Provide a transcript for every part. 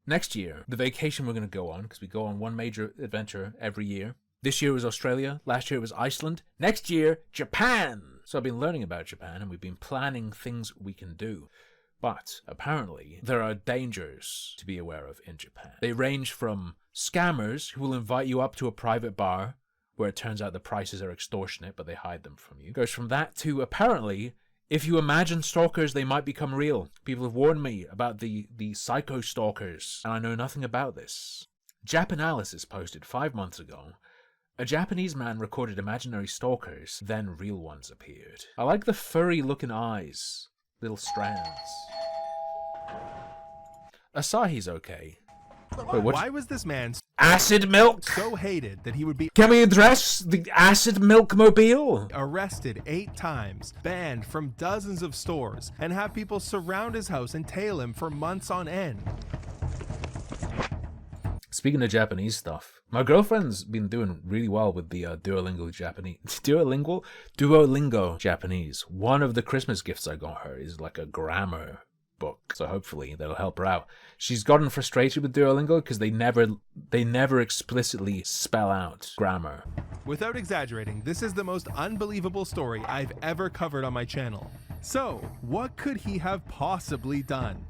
Next year, the vacation we're going to go on, because we go on one major adventure every year. This year was Australia, last year was Iceland, next year, Japan! So I've been learning about Japan, and we've been planning things we can do. But, apparently, there are dangers to be aware of in Japan. They range from scammers who will invite you up to a private bar, where it turns out the prices are extortionate, but they hide them from you. Goes from that to, apparently, if you imagine stalkers, they might become real. People have warned me about the psycho stalkers, and I know nothing about this. Japanalysis posted 5 months ago. A Japanese man recorded imaginary stalkers, then real ones appeared. I like the furry-looking eyes. Little strands. Asahi's okay. Wait, why was this man acid milk so hated that he would be Can we address the acid milk mobile? Arrested 8 times, banned from dozens of stores, and have people surround his house and tail him for months on end? Speaking of Japanese stuff, my girlfriend's been doing really well with the Duolingo Japanese. Duolingo Japanese. One of the Christmas gifts I got her is like a grammar book, so hopefully that'll help her out. She's gotten frustrated with Duolingo because they never explicitly spell out grammar. Without exaggerating, this is the most unbelievable story I've ever covered on my channel. So, what could he have possibly done?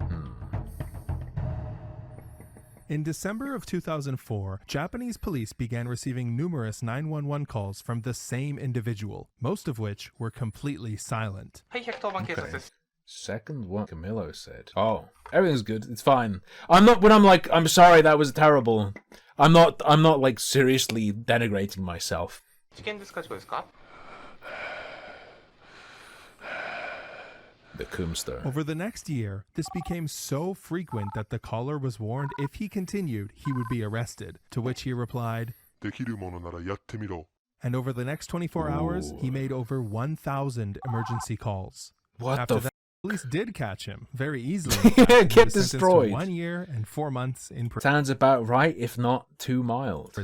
In December of 2004, Japanese police began receiving numerous 911 calls from the same individual, most of which were completely silent. Okay. Second one, Camilo said. Oh, everything's good. It's fine. I'm sorry, that was terrible. I'm not like seriously denigrating myself. The Kumster. Over the next year, this became so frequent that the caller was warned if he continued, he would be arrested, to which he replied, and over the next 24 hours, he made over 1,000 emergency calls. What After the that, police did catch him very easily. Get destroyed. 1 year and 4 months in prison. Sounds about right, if not too mild.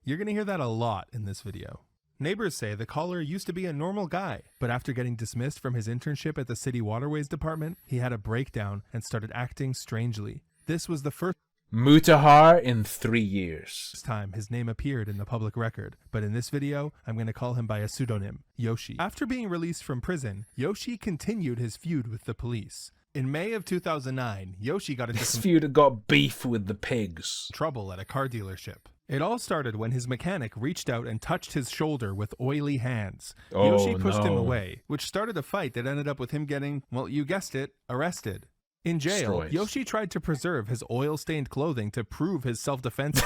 You're going to hear that a lot in this video. Neighbors say the caller used to be a normal guy, but after getting dismissed from his internship at the city waterways department, he had a breakdown and started acting strangely. This was the first Mutahar in 3 years. time his name appeared in the public record, but in this video, I'm going to call him by a pseudonym, Yoshi. After being released from prison, Yoshi continued his feud with the police. In May of 2009, Yoshi got into This feud got beef with the pigs. trouble at a car dealership. It all started when his mechanic reached out and touched his shoulder with oily hands. Yoshi pushed him away, which started a fight that ended up with him getting, well, you guessed it, arrested. In jail, Destroyed. Yoshi tried to preserve his oil-stained clothing to prove his self-defense.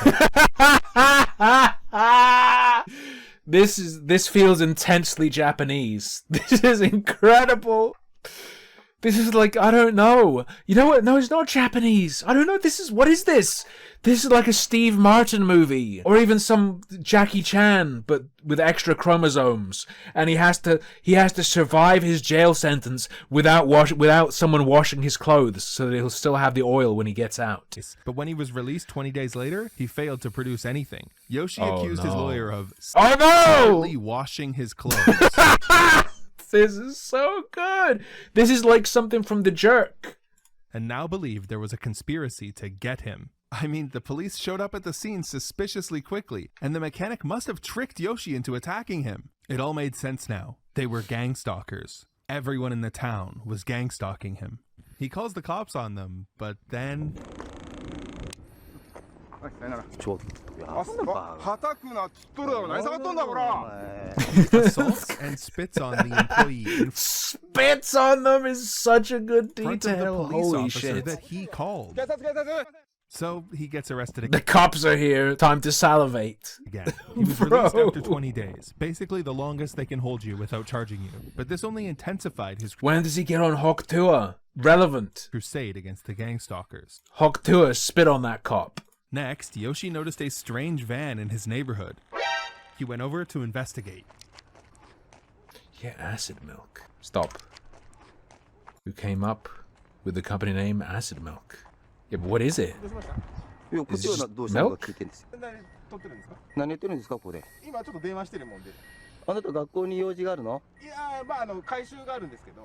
This feels intensely Japanese. This is incredible. This is like, I don't know. You know what? No, it's not Japanese. I don't know. What is this? This is like a Steve Martin movie. Or even some Jackie Chan, but with extra chromosomes. And he has to survive his jail sentence without someone washing his clothes so that he'll still have the oil when he gets out. But when he was released 20 days later, he failed to produce anything. Yoshi accused his lawyer of secretly washing his clothes. This is so good. This is like something from The Jerk. And now believed there was a conspiracy to get him. I mean, the police showed up at the scene suspiciously quickly, and the mechanic must have tricked Yoshi into attacking him. It all made sense now. They were gangstalkers. Everyone in the town was gangstalking him. He calls the cops on them, but then... assaults and spits on the employee. Spits on them is such a good detail. The police Holy officer shit. that he called. So he gets arrested The again. cops are here. Time to salivate. He was released after 20 days. Basically the longest they can hold you without charging you. But this only intensified his When does he get on Hoktua? Relevant. crusade against the gangstalkers. Hoktua spit on that cop. Next, Yoshi noticed a strange van in his neighborhood. He went over to investigate. Yeah, acid milk. Stop. Who came up with the company name Acid Milk? Yeah, but what is it? Is it just milk?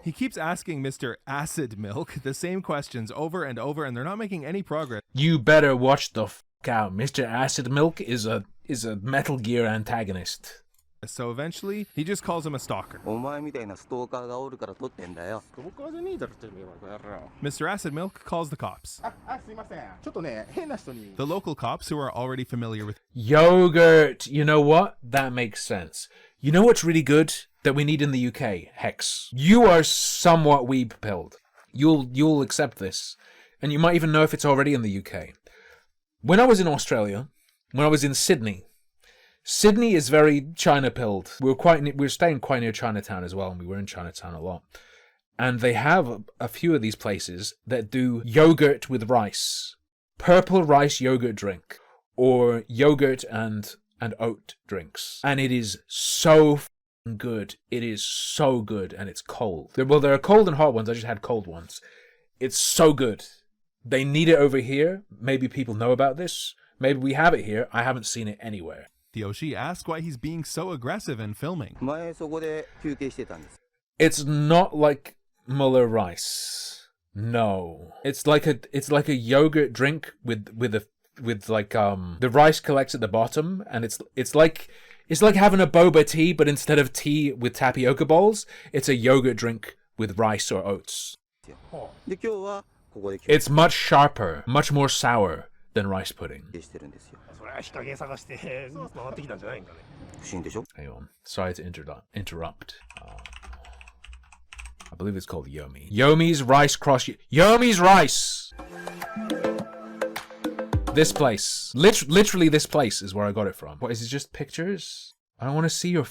He keeps asking Mr. Acid Milk the same questions over and over, and they're not making any progress. You better watch the f*** out. Mr. Acid Milk is a Metal Gear antagonist. So eventually, he just calls him a stalker. Mr. Acid Milk calls the cops. The local cops, who are already familiar with Yogurt. You know what? That makes sense. You know what's really good that we need in the UK? Hex. You are somewhat weeb-pilled. You'll accept this. And you might even know if it's already in the UK. When I was in Australia, when I was in Sydney is very China-pilled. We were staying quite near Chinatown as well, and we were in Chinatown a lot. And they have a few of these places that do yogurt with rice. Purple rice yogurt drink. Or yogurt and oat drinks. And it is so good. It is so good, and it's cold. Well, there are cold and hot ones. I just had cold ones. It's so good. They need it over here. Maybe people know about this. Maybe we have it here. I haven't seen it anywhere. Yoshi asks why he's being so aggressive in filming. It's not like Muller rice. No. It's like a yogurt drink with the rice collects at the bottom, and it's like having a boba tea, but instead of tea with tapioca balls, it's a yogurt drink with rice or oats. It's much sharper, much more sour than rice pudding. Hang on. Sorry to interrupt. I believe it's called Yomi. Yomi's Rice Cross... Yomi's Rice! This place. Literally this place is where I got it from. What, is it just pictures? I don't want to see your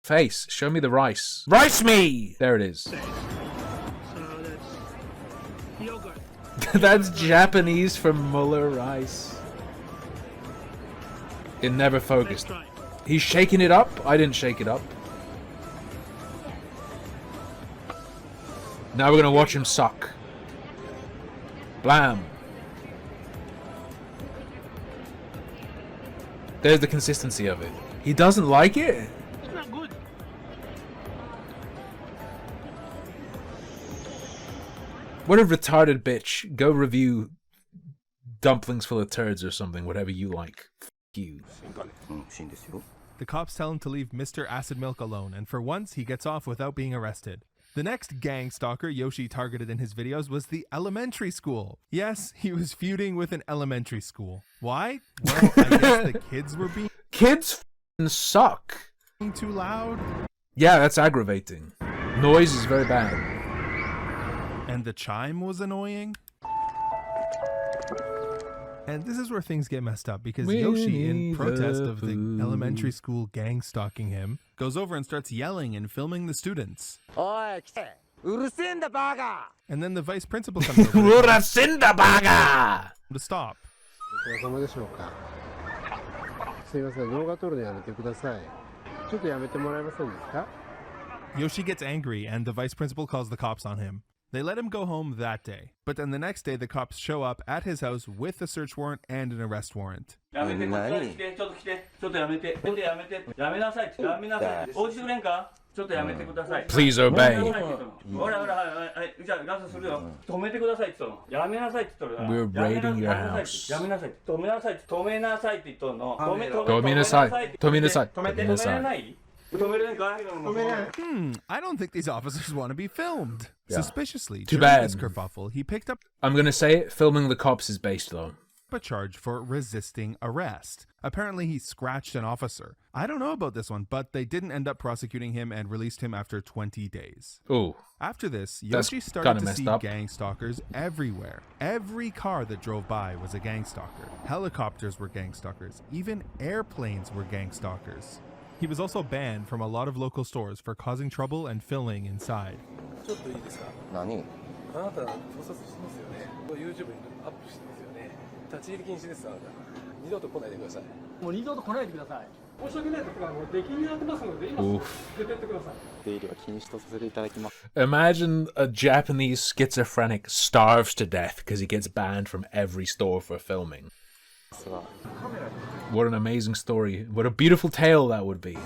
face. Show me the rice. Rice me! There it is. That's Japanese for Muller rice. It never focused. He's shaking it up? I didn't shake it up. Now we're gonna watch him suck. Blam. There's the consistency of it. He doesn't like it? It's not good. What a retarded bitch. Go review dumplings full of turds or something, whatever you like. F you. The cops tell him to leave Mr. Acid Milk alone, and for once he gets off without being arrested. The next gang stalker Yoshi targeted in his videos was the elementary school. Yes, he was feuding with an elementary school. Why? Well, I guess the kids were being... Kids f***ing suck. Too loud? Yeah, that's aggravating. Noise is very bad. And the chime was annoying? And this is where things get messed up, because Yoshi, in protest of the elementary school gang stalking him, goes over and starts yelling and filming the students. And then the vice principal comes over to stop. Yoshi gets angry, and the vice principal calls the cops on him. They let him go home that day. But then the next day, the cops show up at his house with a search warrant and an arrest warrant. Please obey. We're raiding your house. I don't think these officers want to be filmed. Yeah. Suspiciously, Too during bad. this kerfuffle, he picked up I'm gonna say it, filming the cops is based though. a charge for resisting arrest. Apparently, he scratched an officer. I don't know about this one, but they didn't end up prosecuting him and released him after 20 days. Ooh. After this, That's Yoshi started to messed see up. gang stalkers everywhere. Every car that drove by was a gang stalker. Helicopters were gang stalkers. Even airplanes were gang stalkers. He was also banned from a lot of local stores for causing trouble and filming inside. Imagine a Japanese schizophrenic starves to death because he gets banned from every store for filming. What an amazing story. What a beautiful tale that would be.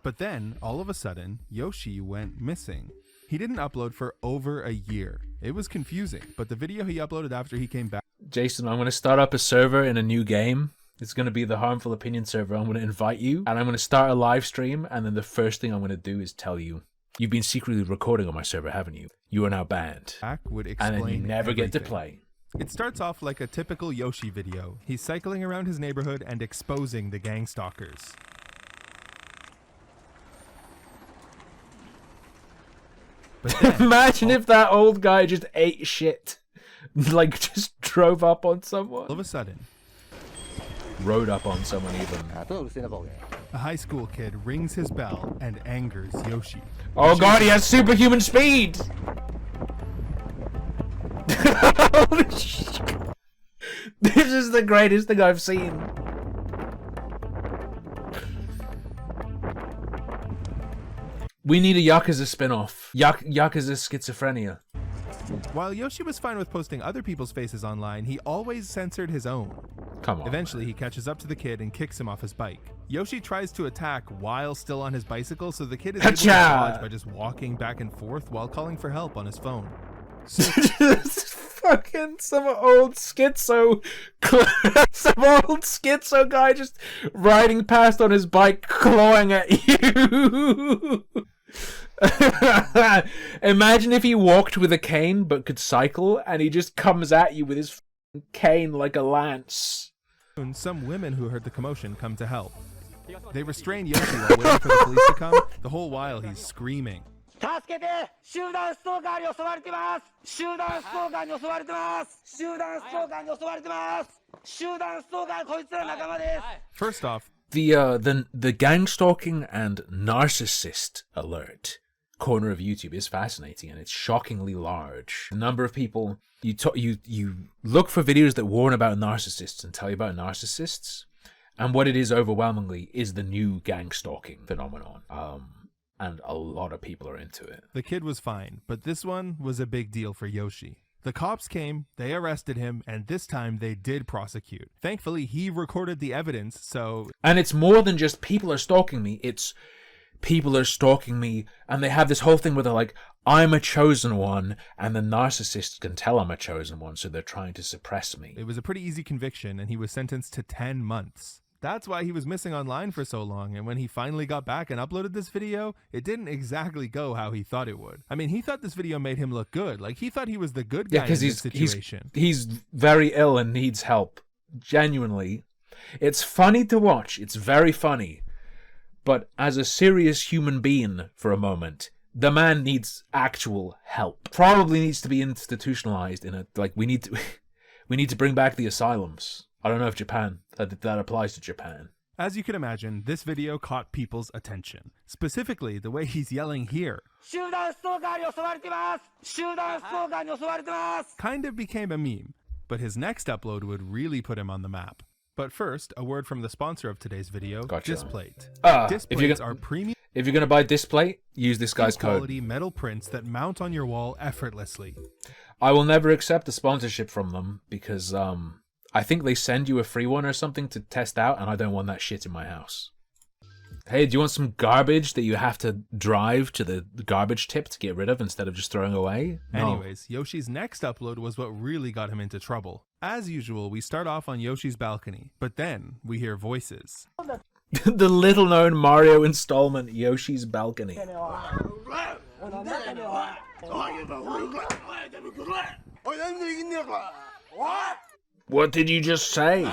But then, all of a sudden, Yoshi went missing. He didn't upload for over a year. It was confusing, but the video he uploaded after he came back... Jason, I'm going to start up a server in a new game. It's going to be the Harmful Opinion server. I'm going to invite you, and I'm going to start a live stream, and then the first thing I'm going to do is tell you, you've been secretly recording on my server, haven't you? You are now banned. Would And explain then you never get to everything. play. It starts off like a typical Yoshi video. He's cycling around his neighborhood and exposing the gangstalkers. But then, Imagine if that old guy just ate shit. Like, just drove up on someone. all of a sudden, Rode up on someone even. a high school kid rings his bell and angers Yoshi. Oh god, he has superhuman speed! Holy shit. This is the greatest thing I've seen. We need a Yakuza spin-off. Yakuza Schizophrenia. While Yoshi was fine with posting other people's faces online, he always censored his own. Come on. Eventually, he catches up to the kid and kicks him off his bike. Yoshi tries to attack while still on his bicycle, so the kid is able to Hacha! dodge by just walking back and forth while calling for help on his phone. Fucking some old schizo guy just riding past on his bike clawing at you. Imagine if he walked with a cane but could cycle and he just comes at you with his cane like a lance. Soon, some women who heard the commotion come to help. They restrain Yoshi while waiting for the police to come, the whole while he's screaming. First off, The gangstalking and narcissist alert corner of YouTube is fascinating, and it's shockingly large. The number of people you look for videos that warn about narcissists and tell you about narcissists, and what it is overwhelmingly is the new gangstalking phenomenon. And a lot of people are into it. the kid was fine, but this one was a big deal for Yoshi. The cops came, they arrested him, and this time they did prosecute. Thankfully, he recorded the evidence, so... And it's more than just people are stalking me, it's people are stalking me, and they have this whole thing where they're like, I'm a chosen one, and the narcissist can tell I'm a chosen one, so they're trying to suppress me. It was a pretty easy conviction, and he was sentenced to 10 months. That's why he was missing online for so long, and when he finally got back and uploaded this video, it didn't exactly go how he thought it would. I mean, he thought this video made him look good. Like, he thought he was the good guy Yeah, because in this situation. he's very ill and needs help. Genuinely. It's funny to watch. It's very funny. But as a serious human being for a moment, the man needs actual help. Probably needs to be institutionalized in a... Like, we need to bring back the asylums. I don't know if that applies to Japan. As you can imagine, this video caught people's attention. Specifically, the way he's yelling here. Kind of became a meme, but his next upload would really put him on the map. But first, a word from the sponsor of today's video, Gotcha. Displate. If Displates are premium you're going to buy Display, use this guy's code. quality metal prints that mount on your wall effortlessly. I will never accept a sponsorship from them because I think they send you a free one or something to test out, and I don't want that shit in my house. Hey, do you want some garbage that you have to drive to the garbage tip to get rid of instead of just throwing away? No. Anyways, Yoshi's next upload was what really got him into trouble. As usual, we start off on Yoshi's balcony, but then we hear voices. The little-known Mario installment, Yoshi's Balcony. What did you just say?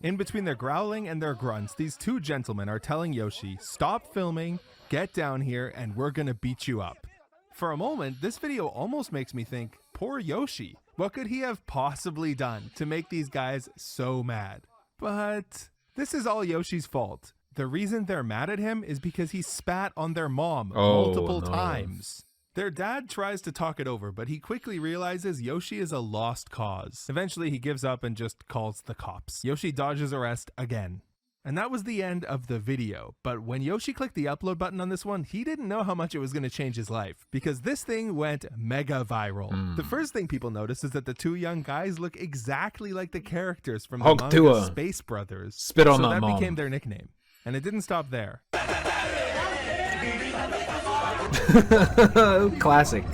In between their growling and their grunts, these two gentlemen are telling Yoshi, stop filming, get down here, and we're gonna beat you up. For a moment, this video almost makes me think, poor Yoshi. What could he have possibly done to make these guys so mad? But this is all Yoshi's fault. The reason they're mad at him is because he spat on their mom multiple times. Their dad tries to talk it over, but he quickly realizes Yoshi is a lost cause. Eventually, he gives up and just calls the cops. Yoshi dodges arrest again. And that was the end of the video. But when Yoshi clicked the upload button on this one, he didn't know how much it was going to change his life, because this thing went mega viral. The first thing people noticed is that the two young guys look exactly like the characters from the manga Space Brothers. Spit on so that mom. became their nickname. And it didn't stop there. Classic.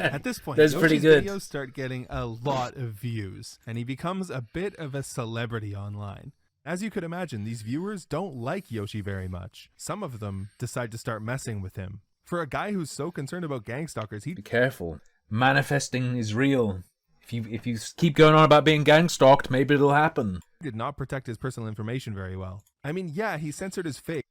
At this point, That's Yoshi's pretty good. videos start getting a lot of views, and he becomes a bit of a celebrity online. As you could imagine, these viewers don't like Yoshi very much. Some of them decide to start messing with him. For a guy who's so concerned about gangstalkers, Be careful. Manifesting is real. If you keep going on about being gang-stalked, maybe it'll happen. did not protect his personal information very well. I mean, yeah, he censored his face.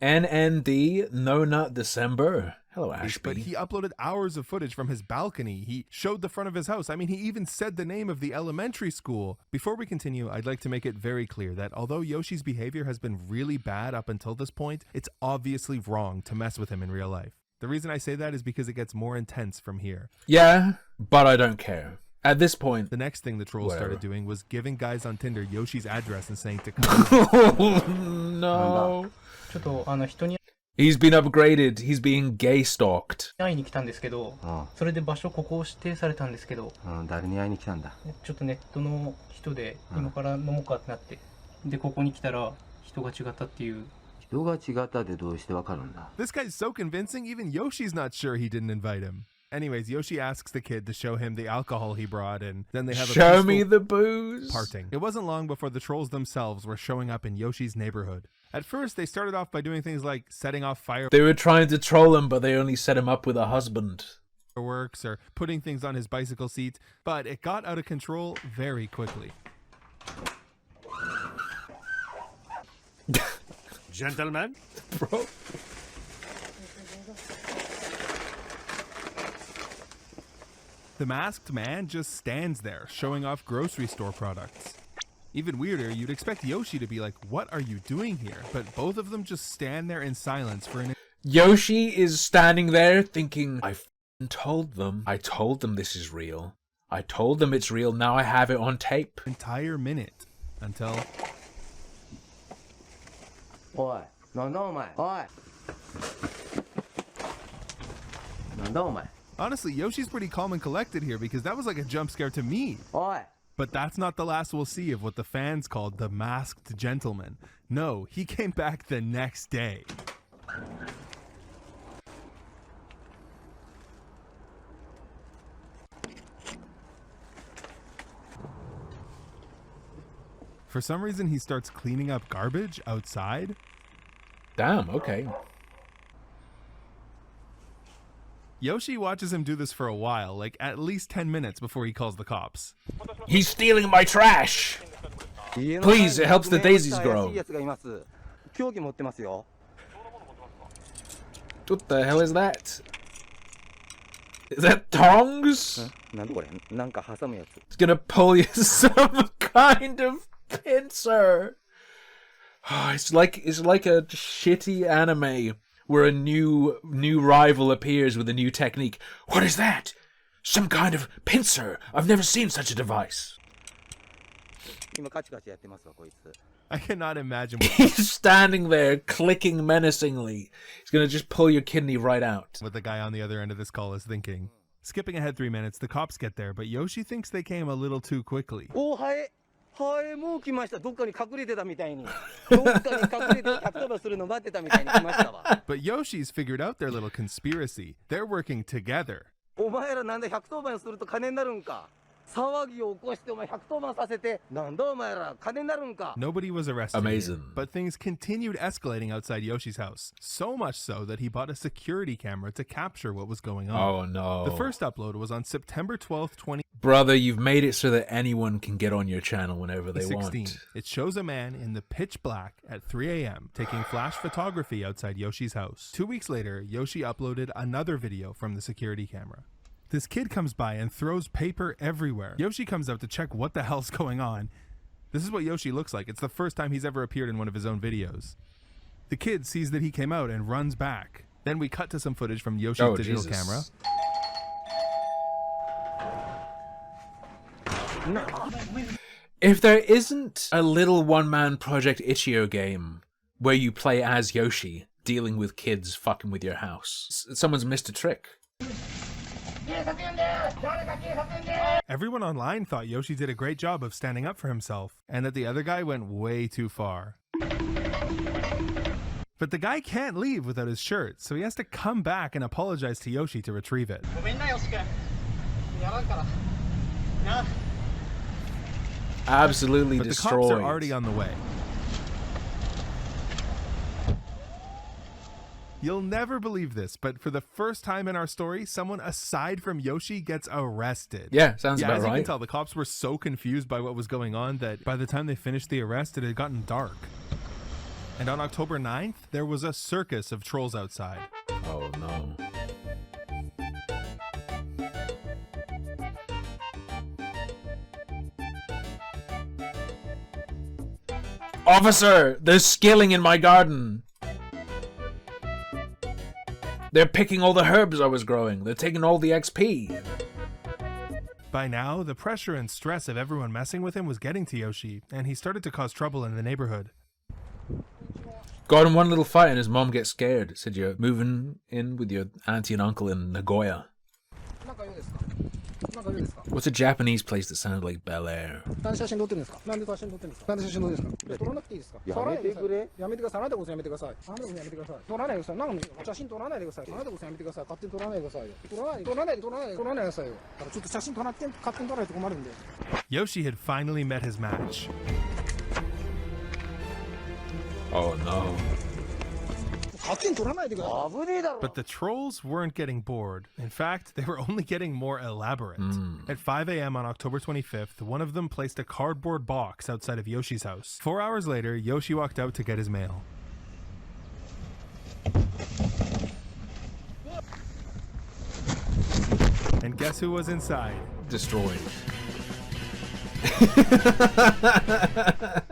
NND, No Nut December. Hello, Ashby. But he uploaded hours of footage from his balcony. He showed the front of his house. I mean, he even said the name of the elementary school. Before we continue, I'd like to make it very clear that although Yoshi's behavior has been really bad up until this point, it's obviously wrong to mess with him in real life. The reason I say that is because it gets more intense from here. Yeah, but I don't care. At this point... The next thing the trolls started doing was giving guys on Tinder Yoshi's address and saying to come. No. He's been upgraded. He's being gay stalked. 会いに来たんですけど、それで場所ここを指定されたんですけど、誰に会いに来たんだ。ちょっとネットの人で今から飲もうかってなって、でここに来たら人が違ったっていう。人が違ったでどうしてわかるんだ。This guy's so convincing, even Yoshi's not sure he didn't invite him. Anyways, Yoshi asks the kid to show him the alcohol he brought, and then they have a show me the booze. Parting. It wasn't long before the trolls themselves were showing up in Yoshi's neighborhood. At first, they started off by doing things like setting off fireworks. They were trying to troll him, but they only set him up with a husband. Or putting things on his bicycle seat, but it got out of control very quickly. Gentlemen? Bro. The masked man just stands there, showing off grocery store products. Even weirder, you'd expect Yoshi to be like, what are you doing here? But both of them just stand there in silence for an... Yoshi is standing there thinking, I told them. I told them this is real. I told them it's real. Now I have it on tape. Entire minute. Until... Oi, なんだお前。おい。なんだお前。 Honestly, Yoshi's pretty calm and collected here because that was like a jump scare to me. Oi. But that's not the last we'll see of what the fans called the masked gentleman. No, he came back the next day. For some reason, he starts cleaning up garbage outside. Damn, okay. Yoshi watches him do this for a while, like at least 10 minutes before he calls the cops. He's stealing my trash! Please, it helps the daisies grow. What the hell is that? Is that tongs? It's gonna pull you some kind of pincer. Oh, it's like a shitty anime where a new rival appears with a new technique. What is that? Some kind of pincer. I've never seen such a device. I cannot imagine. He's standing there clicking menacingly. He's gonna just pull your kidney right out. What the guy on the other end of this call is thinking. Skipping ahead 3 minutes, the cops get there, but Yoshi thinks they came a little too quickly. もう来ました。どっかに隠れてたみたいに。どっかに隠れて110番するの待ってたみたいに来ましたわ。But Yoshi's figured out their little conspiracy. They're working together. お前らなんで110番すると金になるんか。騒ぎを起こしてお前110番させてなんだお前ら金になるんか。 Nobody was arrested. Amazing. But things continued escalating outside Yoshi's house. So much so that he bought a security camera to capture what was going on. Oh no. The first upload was on September 12th, 2016. Brother, you've made it so that anyone can get on your channel whenever they want. It shows a man in the pitch black at 3 a.m. taking flash photography outside Yoshi's house. 2 weeks later, Yoshi uploaded another video from the security camera. This kid comes by and throws paper everywhere. Yoshi comes out to check what the hell's going on. This is what Yoshi looks like. It's the first time he's ever appeared in one of his own videos. The kid sees that he came out and runs back. Then we cut to some footage from Yoshi's digital camera. If there isn't a little one-man Project Ichio game where you play as Yoshi dealing with kids fucking with your house, someone's missed a trick. Everyone online thought Yoshi did a great job of standing up for himself, and that the other guy went way too far. But the guy can't leave without his shirt, so he has to come back and apologize to Yoshi to retrieve it. Absolutely But destroyed. the cops are already on the way. You'll never believe this, but for the first time in our story, someone aside from Yoshi gets arrested. Yeah, sounds about as right. you can tell, the cops were so confused by what was going on that by the time they finished the arrest, it had gotten dark. And on October 9th, there was a circus of trolls outside. Oh no. Officer, there's skilling in my garden. They're picking all the herbs I was growing. They're taking all the XP. By now, the pressure and stress of everyone messing with him was getting to Yoshi, and he started to cause trouble in the neighborhood. Got in one little fight and his mom gets scared. Said you're moving in with your auntie and uncle in Nagoya. What's a Japanese place that sounded like Bel Air? やめてくれ。やめてください。あなたこそやめてください。あなたこそやめてください。撮らないでください。なんか写真撮らないでください。あなたこそやめてください。勝手に撮らないでくださいよ。撮らないでくださいよ。だからちょっと写真撮らって勝手に撮らないと困るんで。Yoshi had finally met his match. Oh no. 勝手に撮らないでください。危ねえだろ。 But the trolls weren't getting bored. In fact, they were only getting more elaborate. At 5 a.m. on October 25th, one of them placed a cardboard box outside of Yoshi's house. 4 hours later, Yoshi walked out to get his mail. And guess who was inside? Destroyed.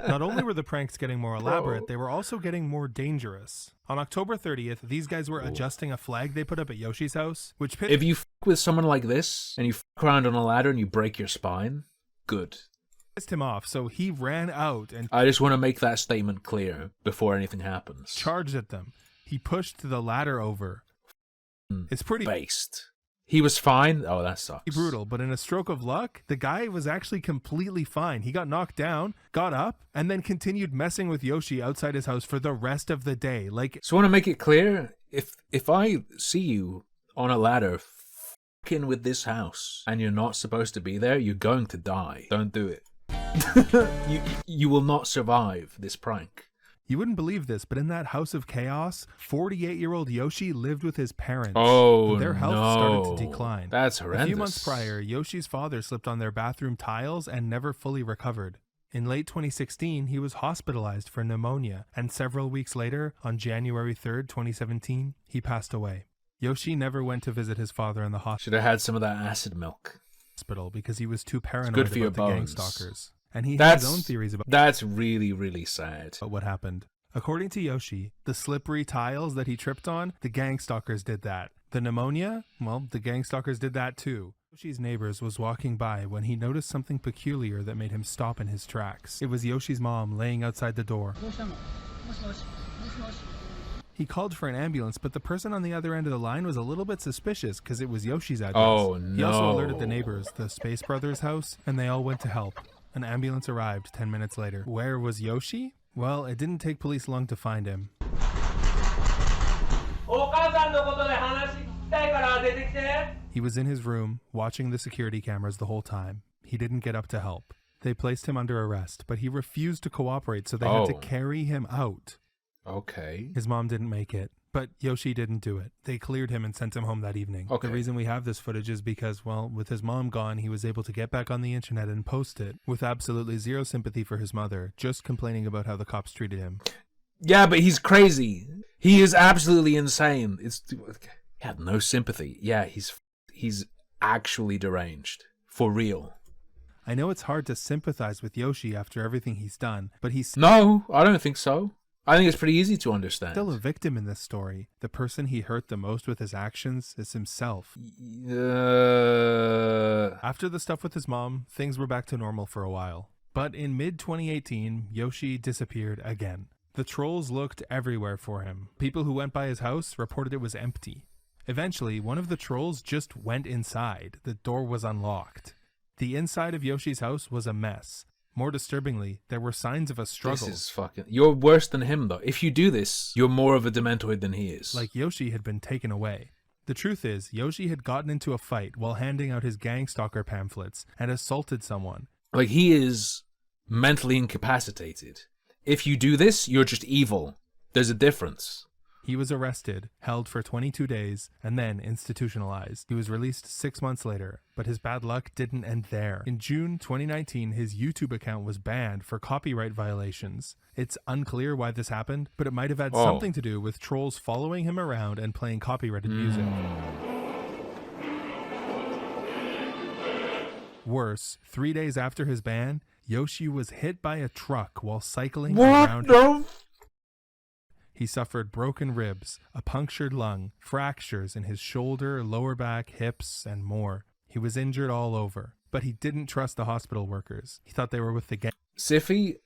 Not only were the pranks getting more elaborate, they were also getting more dangerous. On October 30th, these guys were adjusting a flag they put up at Yoshi's house, which If you f with someone like this and you f around on a ladder and you break your spine, good. pissed him off, so he ran out and I just want to make that statement clear before anything happens. charged at them. He pushed the ladder over. It's pretty Based. He was fine. Oh, that sucks. brutal, but in a stroke of luck, the guy was actually completely fine. He got knocked down, got up, and then continued messing with Yoshi outside his house for the rest of the day. Like, So I want to make it clear, if I see you on a ladder f***ing with this house and you're not supposed to be there, you're going to die. Don't do it. you will not survive this prank. you wouldn't believe this, but in that house of chaos, 48-year-old Yoshi lived with his parents. Oh, Their health no. started to decline. That's A horrendous. few months prior, Yoshi's father slipped on their bathroom tiles and never fully recovered. In late 2016, he was hospitalized for pneumonia, and several weeks later, on January 3rd, 2017, he passed away. Yoshi never went to visit his father in the Should have had some of that acid milk. hospital because he was too paranoid good for your about the bones. gangstalkers. And he had his own theories about That's really, really sad. what happened. According to Yoshi, the slippery tiles that he tripped on, the gangstalkers did that. The pneumonia, well, the gangstalkers did that too. Yoshi's neighbors was walking by when he noticed something peculiar that made him stop in his tracks. It was Yoshi's mom laying outside the door. He called for an ambulance, but the person on the other end of the line was a little bit suspicious because it was Yoshi's address. Oh, He also no. alerted the neighbors, the Space Brothers' house, and they all went to help. An ambulance arrived 10 minutes later. Where was Yoshi? Well, it didn't take police long to find him. He was in his room, watching the security cameras the whole time. He didn't get up to help. They placed him under arrest, but he refused to cooperate, so they had to Oh. carry him out. Okay. His mom didn't make it, but Yoshi didn't do it. They cleared him and sent him home that evening. Okay. The reason we have this footage is because, well, with his mom gone, he was able to get back on the internet and post it with absolutely zero sympathy for his mother, just complaining about how the cops treated him. Yeah, but he's crazy. He is absolutely insane. He had no sympathy. Yeah, he's actually deranged. For real. I know it's hard to sympathize with Yoshi after everything he's done, but he's No, I don't think so. I think it's pretty easy to understand. Still a victim in this story. The person he hurt the most with his actions is himself. After the stuff with his mom, things were back to normal for a while. But in mid-2018, Yoshi disappeared again. The trolls looked everywhere for him. People who went by his house reported it was empty. Eventually, one of the trolls just went inside. The door was unlocked. The inside of Yoshi's house was a mess. More disturbingly, there were signs of a struggle. This is fucking... You're worse than him, though. If you do this, you're more of a Dementoid than he is. Like Yoshi had been taken away. The truth is, Yoshi had gotten into a fight while handing out his Gangstalker pamphlets and assaulted someone. Like, he is mentally incapacitated. If you do this, you're just evil. There's a difference. He was arrested, held for 22 days, and then institutionalized. He was released 6 months later, but his bad luck didn't end there. In June 2019, his YouTube account was banned for copyright violations. It's unclear why this happened, but it might have had something to do with trolls following him around and playing copyrighted music. Worse, 3 days after his ban, Yoshi was hit by a truck while cycling around. He suffered broken ribs, a punctured lung, fractures in his shoulder, lower back, hips, and more. He was injured all over, but he didn't trust the hospital workers. He thought they were with the gang. Siffy,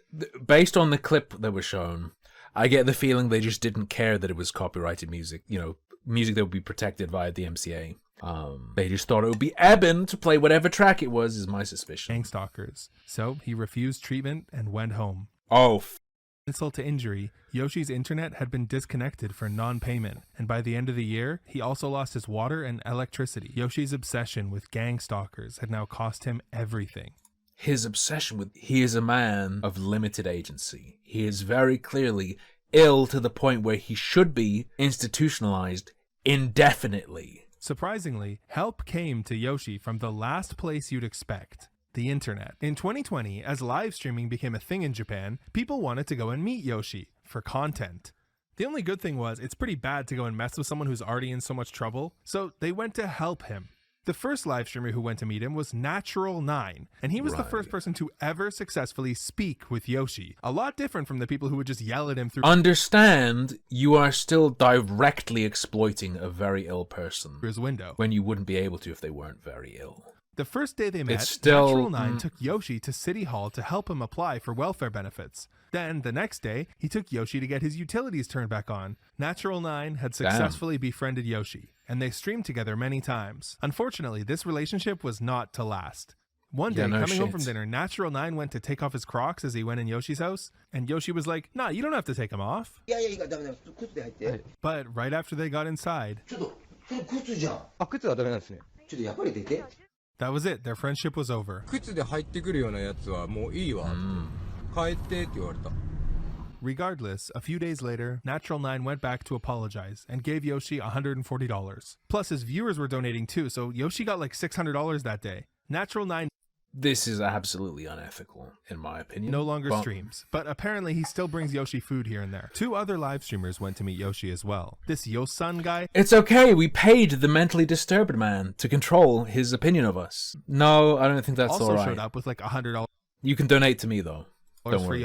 based on the clip that was shown, I get the feeling they just didn't care that it was copyrighted music, you know, music that would be protected via the MCA. They just thought it would be Eben to play whatever track it was, is my suspicion. Gangstalkers. So he refused treatment and went home. Oh, Insult to injury, Yoshi's internet had been disconnected for non-payment, and by the end of the year, he also lost his water and electricity. Yoshi's obsession with Gangstalkers had now cost him everything. His obsession with... He is a man of limited agency. He is very clearly ill to the point where he should be institutionalized indefinitely. Surprisingly, help came to Yoshi from the last place you'd expect. The internet. In 2020, as live streaming became a thing in Japan, people wanted to go and meet Yoshi for content. The only good thing was, it's pretty bad to go and mess with someone who's already in so much trouble, so they went to help him. The first live streamer who went to meet him was Natural9, and he was the first person to ever successfully speak with Yoshi. A lot different from the people who would just yell at him through... Understand, you are still directly exploiting a very ill person. ...his window. When you wouldn't be able to if they weren't very ill. The first day they met, still, Natural9 took Yoshi to City Hall to help him apply for welfare benefits. Then, the next day, he took Yoshi to get his utilities turned back on. Natural9 had successfully befriended Yoshi, and they streamed together many times. Unfortunately, this relationship was not to last. One day, coming home from dinner, Natural9 went to take off his Crocs as he went in Yoshi's house, and Yoshi was like, "Nah, you don't have to take them off." But right after they got inside... That was it. Their friendship was over. Regardless, a few days later, Natural9 went back to apologize and gave Yoshi $140. Plus, his viewers were donating too, so Yoshi got like $600 that day. Natural9... This is absolutely unethical, in my opinion. No longer streams, but apparently he still brings Yoshi food here and there. 2 other live streamers went to meet Yoshi as well. This Yosun guy... It's okay, we paid the mentally disturbed man to control his opinion of us. No, I don't think that's also alright. showed up with like $100. You can donate to me, though. Don't worry.